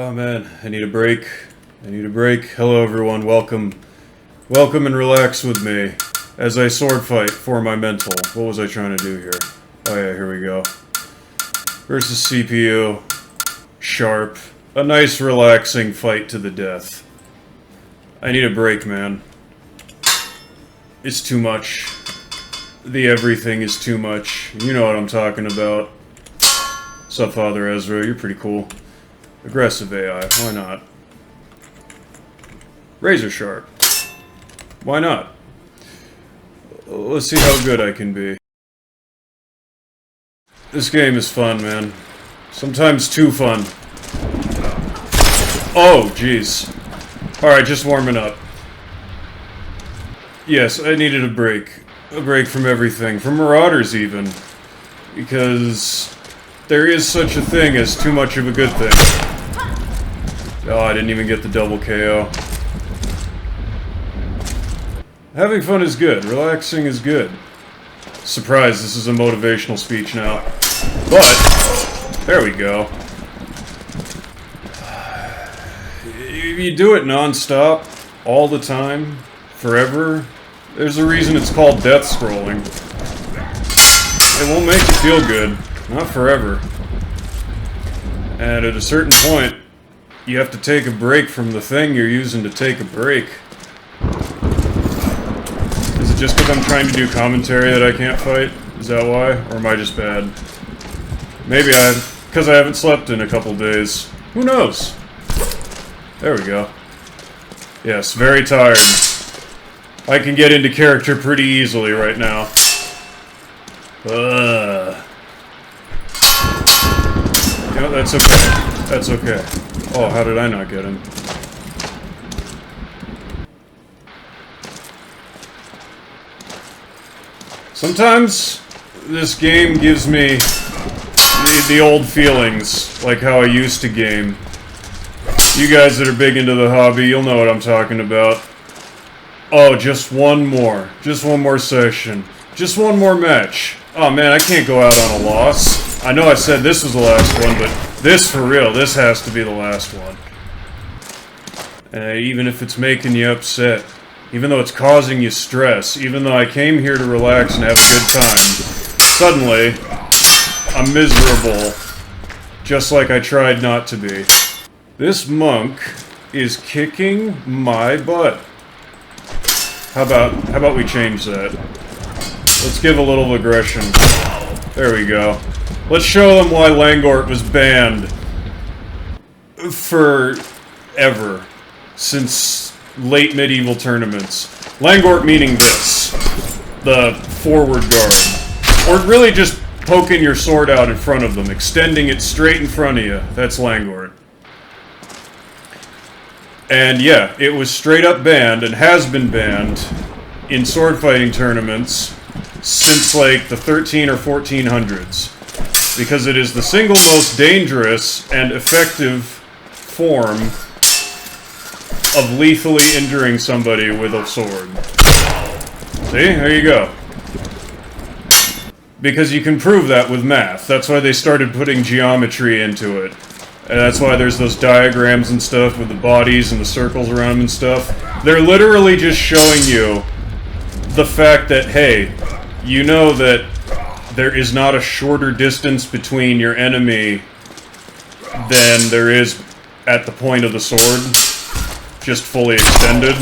Oh man, I need a break. I need a break. Hello everyone, welcome. Welcome and relax with me as I sword fight for my mental. What was I trying to do here? Oh yeah, here we go. Versus CPU. Sharp. A nice relaxing fight to the death. I need a break, man. It's too much. The everything is too much. You know what I'm talking about. What's up, Father Ezra? You're pretty cool. Aggressive AI. Why not? Razor sharp. Why not? Let's see how good I can be. This game is fun, man. Sometimes too fun. Oh, jeez. Alright, just warming up. Yes, I needed a break. A break from everything. From Marauders, even. Because there is such a thing as too much of a good thing. Oh, I didn't even get the double KO. Having fun is good. Relaxing is good. Surprise, this is a motivational speech now. But, there we go. If you do it non-stop, all the time, forever, there's a reason it's called death scrolling. It won't make you feel good. Not forever. And at a certain point, you have to take a break from the thing you're using to take a break. Is it just because I'm trying to do commentary that I can't fight? Is that why? Or am I just bad? Maybe because I haven't slept in a couple days. Who knows? There we go. Yes, very tired. I can get into character pretty easily right now. You know, that's okay. That's okay. Oh, how did I not get him? Sometimes this game gives me the old feelings, like how I used to game. You guys that are big into the hobby, you'll know what I'm talking about. Oh, just one more. Just one more session. Just one more match. Oh man, I can't go out on a loss. I know I said this was the last one, but this for real, this has to be the last one. Even if it's making you upset, even though it's causing you stress, even though I came here to relax and have a good time, suddenly, I'm miserable, just like I tried not to be. This monk is kicking my butt. How about we change that? Let's give a little aggression. There we go. Let's show them why Langort was banned forever. Since late medieval tournaments. Langort meaning this. The forward guard. Or really just poking your sword out in front of them. Extending it straight in front of you. That's Langort. And yeah, it was straight up banned and has been banned in sword fighting tournaments since like the 13 or 1400s. Because it is the single most dangerous and effective form of lethally injuring somebody with a sword. See? There you go. Because you can prove that with math. That's why they started putting geometry into it. And that's why there's those diagrams and stuff with the bodies and the circles around them and stuff. They're literally just showing you the fact that, hey, you know that there is not a shorter distance between your enemy than there is at the point of the sword. Just fully extended.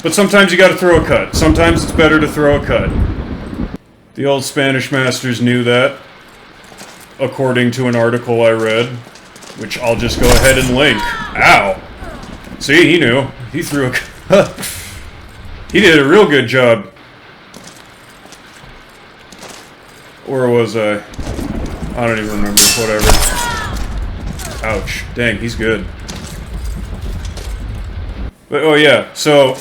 But sometimes you gotta throw a cut. Sometimes it's better to throw a cut. The old Spanish masters knew that, according to an article I read, which I'll just go ahead and link. Ow! See, he knew. He threw a cut. He did a real good job. Or was I? I don't even remember. Whatever. Ouch. Dang, he's good. But, oh yeah, so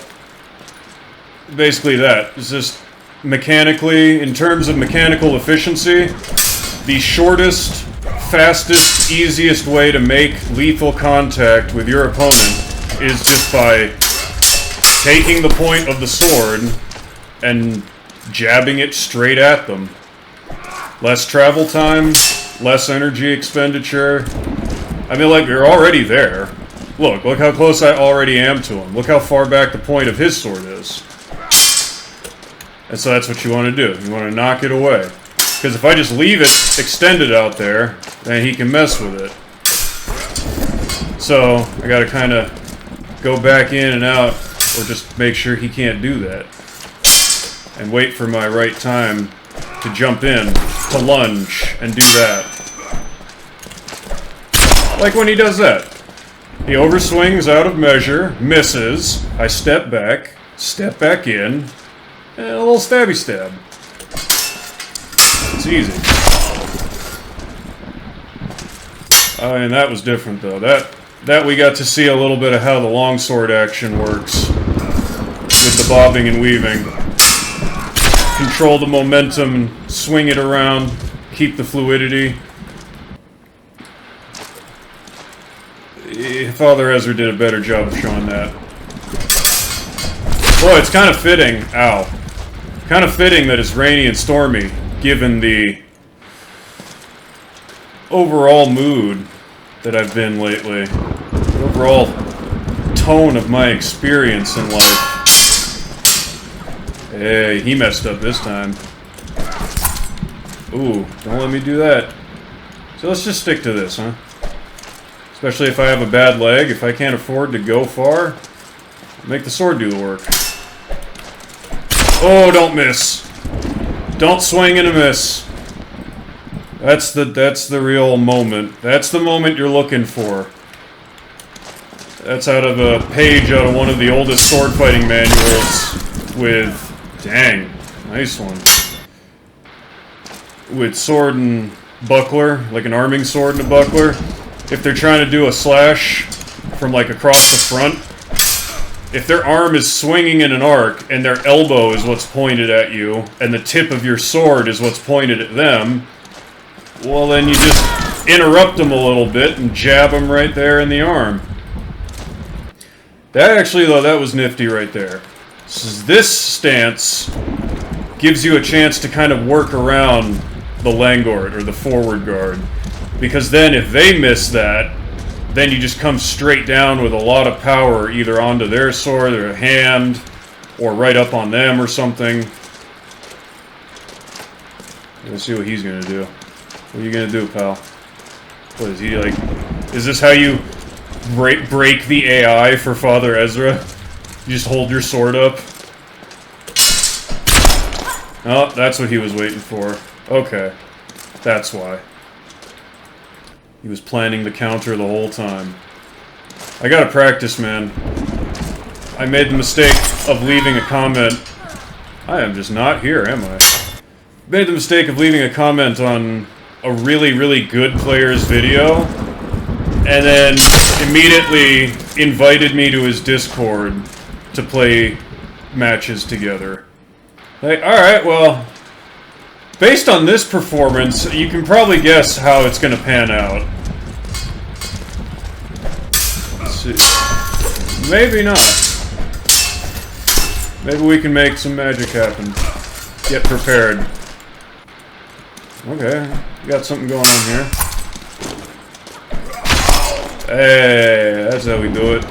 basically that. It's just mechanically, in terms of mechanical efficiency, the shortest, fastest, easiest way to make lethal contact with your opponent is just by taking the point of the sword and jabbing it straight at them. Less travel time, less energy expenditure, I mean, like, you're already there. Look how close I already am to him. Look how far back the point of his sword is. And so that's what you want to do. You want to knock it away. Because if I just leave it extended out there, then he can mess with it. So, I gotta kind of go back in and out, or just make sure he can't do that. And wait for my right time to jump in, to lunge, and do that. Like when he does that. He overswings out of measure, misses, I step back in, and a little stabby stab. It's easy. And that was different though. That we got to see a little bit of how the longsword action works. With the bobbing and weaving. Control the momentum, swing it around, keep the fluidity. Father Ezra did a better job of showing that. Boy, it's kind of fitting. Ow. Kind of fitting that it's rainy and stormy, given the overall mood that I've been lately. The overall tone of my experience in life. Hey, he messed up this time. Ooh, don't let me do that. So let's just stick to this, huh? Especially if I have a bad leg, if I can't afford to go far, make the sword do the work. Oh, don't miss. Don't swing and a miss. That's the real moment. That's the moment you're looking for. That's out of a page out of one of the oldest sword fighting manuals with... Dang, nice one. With sword and buckler, like an arming sword and a buckler. If they're trying to do a slash from like across the front, if their arm is swinging in an arc and their elbow is what's pointed at you and the tip of your sword is what's pointed at them, well then you just interrupt them a little bit and jab them right there in the arm. That actually though, that was nifty right there. This stance gives you a chance to kind of work around the Langort or the forward guard. Because then if they miss that, then you just come straight down with a lot of power either onto their sword or a hand or right up on them or something. Let's see what he's gonna do. What are you gonna do, pal? What is he like? Is this how you break the AI for Father Ezra? You just hold your sword up? Oh, that's what he was waiting for. Okay. That's why. He was planning the counter the whole time. I gotta practice, man. I made the mistake of leaving a comment. I am just not here, am I? Made the mistake of leaving a comment on a really, really good player's video, and then immediately invited me to his Discord to play matches together. Like, alright, well, based on this performance, you can probably guess how it's gonna pan out. Let's see. Maybe not. Maybe we can make some magic happen. Get prepared. Okay, we got something going on here. Hey, that's how we do it.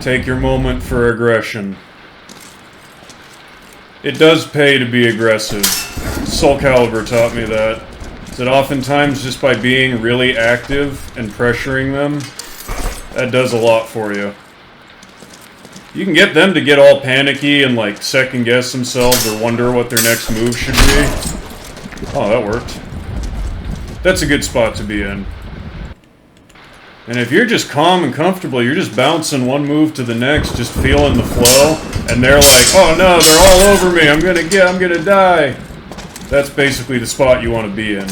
Take your moment for aggression. It does pay to be aggressive. Soul Calibur taught me that. That oftentimes just by being really active and pressuring them, that does a lot for you. You can get them to get all panicky and like second guess themselves or wonder what their next move should be. Oh, that worked. That's a good spot to be in. And if you're just calm and comfortable, you're just bouncing one move to the next, just feeling the flow, and they're like, oh no, they're all over me, I'm gonna die. That's basically the spot you want to be in,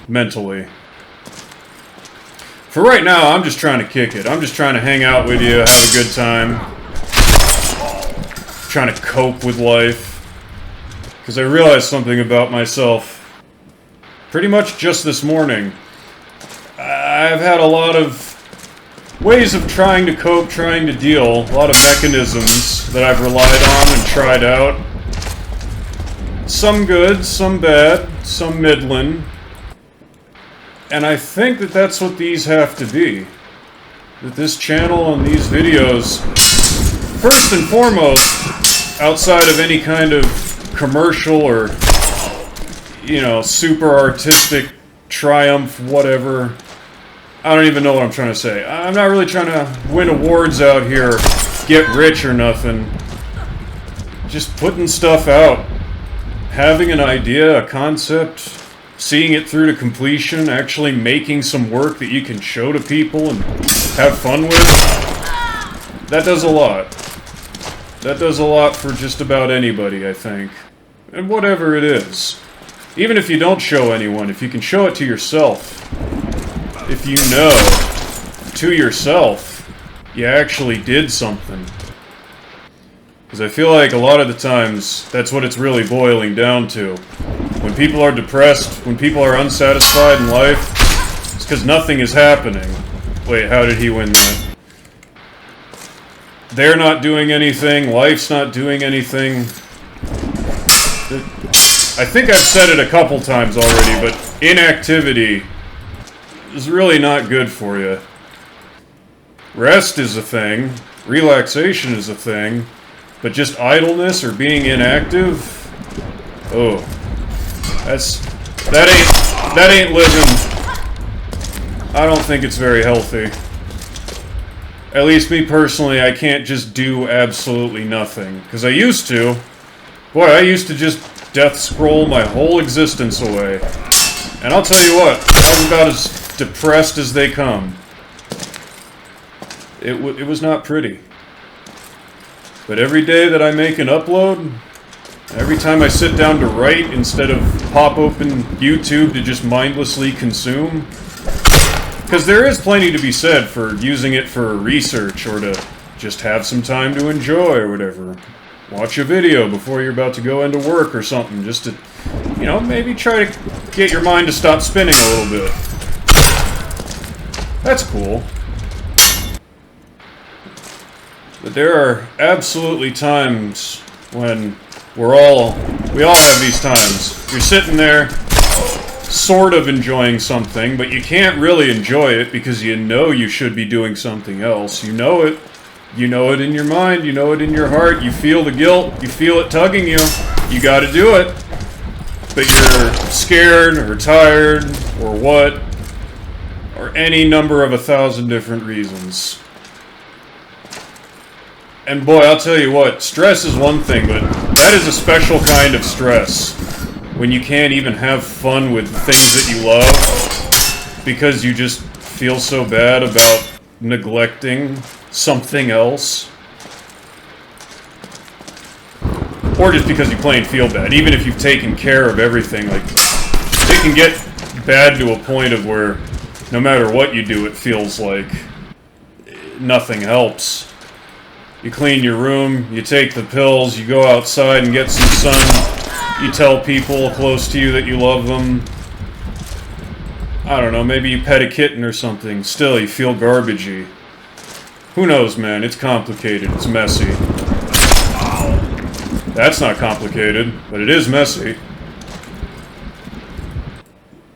mentally. For right now, I'm just trying to kick it. I'm just trying to hang out with you, have a good time. Trying to cope with life. Because I realized something about myself pretty much just this morning. I've had a lot of ways of trying to cope, trying to deal, a lot of mechanisms that I've relied on and tried out. Some good, some bad, some middling. And I think that that's what these have to be. That this channel and these videos, first and foremost, outside of any kind of commercial or, you know, super artistic triumph, whatever. I don't even know what I'm trying to say. I'm not really trying to win awards out here, get rich or nothing. Just putting stuff out. Having an idea, a concept, seeing it through to completion, actually making some work that you can show to people and have fun with. That does a lot. That does a lot for just about anybody, I think. And whatever it is. Even if you don't show anyone, if you can show it to yourself, if you know, to yourself, you actually did something. Because I feel like a lot of the times, that's what it's really boiling down to. When people are depressed, when people are unsatisfied in life, it's because nothing is happening. Wait, how did he win that? They're not doing anything, life's not doing anything. I think I've said it a couple times already, but inactivity is really not good for you. Rest is a thing, relaxation is a thing, but just idleness or being inactive? Oh. That ain't living. I don't think it's very healthy. At least me personally, I can't just do absolutely nothing. Because I used to. Boy, I used to just death scroll my whole existence away. And I'll tell you what, I was about as depressed as they come. It was not pretty. But every day that I make an upload, every time I sit down to write instead of pop open YouTube to just mindlessly consume, because there is plenty to be said for using it for research or to just have some time to enjoy or whatever. Watch a video before you're about to go into work or something, just to, you know, maybe try to get your mind to stop spinning a little bit. That's cool. But there are absolutely times when we all have these times. You're sitting there, sort of enjoying something, but you can't really enjoy it because you know you should be doing something else. You know it. You know it in your mind, you know it in your heart, you feel the guilt, you feel it tugging you. You gotta do it. But you're scared, or tired, or what, or any number of 1,000 different reasons. And boy, I'll tell you what, stress is one thing, but that is a special kind of stress. When you can't even have fun with things that you love, because you just feel so bad about neglecting something else. Or just because you plain feel bad, even if you've taken care of everything, like, it can get bad to a point of where no matter what you do, it feels like nothing helps. You clean your room, you take the pills, you go outside and get some sun, you tell people close to you that you love them. I don't know, maybe you pet a kitten or something, still you feel garbagey. Who knows, man, it's complicated, it's messy. That's not complicated, but it is messy.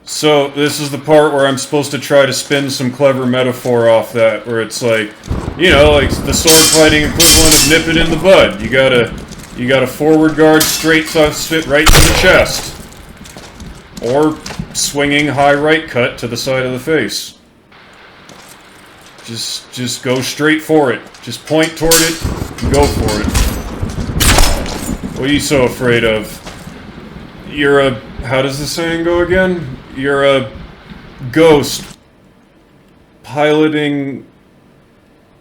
So, this is the part where I'm supposed to try to spin some clever metaphor off that, where it's like, you know, like the sword fighting equivalent of nip it in the bud. You got a forward guard straight fit right to the chest. Or swinging high right cut to the side of the face. Just go straight for it. Just point toward it and go for it. What are you so afraid of? You're a... how does the saying go again? You're a ghost piloting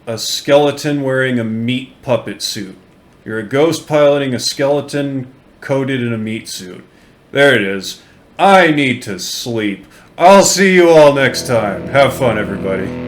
a skeleton wearing a meat puppet suit. You're a ghost piloting a skeleton coated in a meat suit. There it is. I need to sleep. I'll see you all next time. Have fun, everybody.